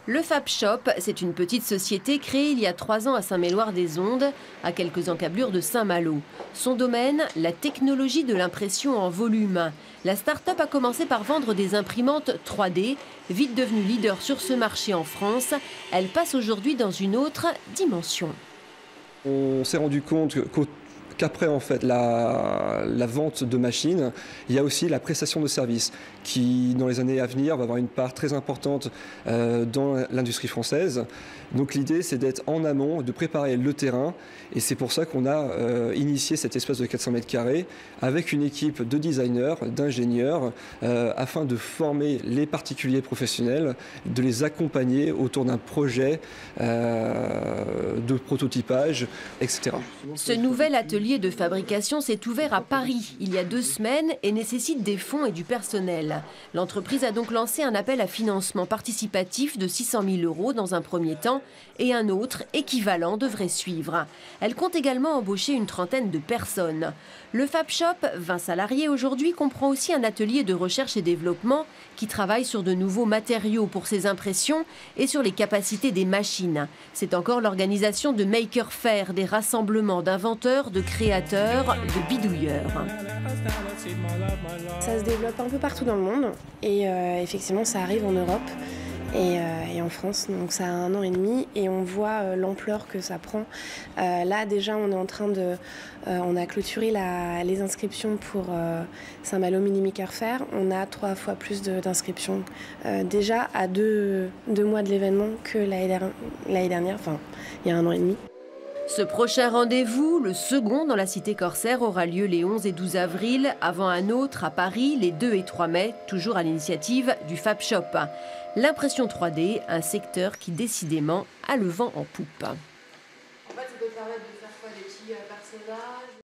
Le Fab Shop, c'est une petite société créée il y a 3 ans à Saint-Méloire-des-Ondes, à quelques encablures de Saint-Malo. Son domaine, la technologie de l'impression en volume. La start-up a commencé par vendre des imprimantes 3D. Vite devenue leader sur ce marché en France, elle passe aujourd'hui dans une autre dimension. On s'est rendu compte qu'après en fait la vente de machines, il y a aussi la prestation de services qui, dans les années à venir, va avoir une part très importante dans l'industrie française. Donc l'idée, c'est d'être en amont, de préparer le terrain, et c'est pour ça qu'on a initié cet espace de 400 mètres carrés avec une équipe de designers, d'ingénieurs, afin de former les particuliers professionnels, de les accompagner autour d'un projet de prototypage, etc. Ce nouvel atelier de fabrication s'est ouvert à Paris il y a 2 semaines et nécessite des fonds et du personnel. L'entreprise a donc lancé un appel à financement participatif de 600 000 € dans un premier temps et un autre équivalent devrait suivre. Elle compte également embaucher une trentaine de personnes. Le Fab Shop, 20 salariés aujourd'hui, comprend aussi un atelier de recherche et développement qui travaille sur de nouveaux matériaux pour ses impressions et sur les capacités des machines. C'est encore l'organisation de Maker Faire, des rassemblements d'inventeurs, de créateurs, de bidouilleurs. Ça se développe un peu partout dans le monde et effectivement ça arrive en Europe et en France, donc ça a 1 an et demi et on voit l'ampleur que ça prend. Là déjà on est en train de... on a clôturé les inscriptions pour Saint-Malo Mini Maker Faire. On a 3 fois plus d'inscriptions déjà à 2 mois de l'événement que l'année dernière, enfin il y a 1 an et demi. Ce prochain rendez-vous, le second dans la cité corsaire, aura lieu les 11 et 12 avril, avant un autre à Paris les 2 et 3 mai, toujours à l'initiative du Fab Shop. L'impression 3D, un secteur qui décidément a le vent en poupe. En fait, ça peut permettre de faire quoi, des petits personnages?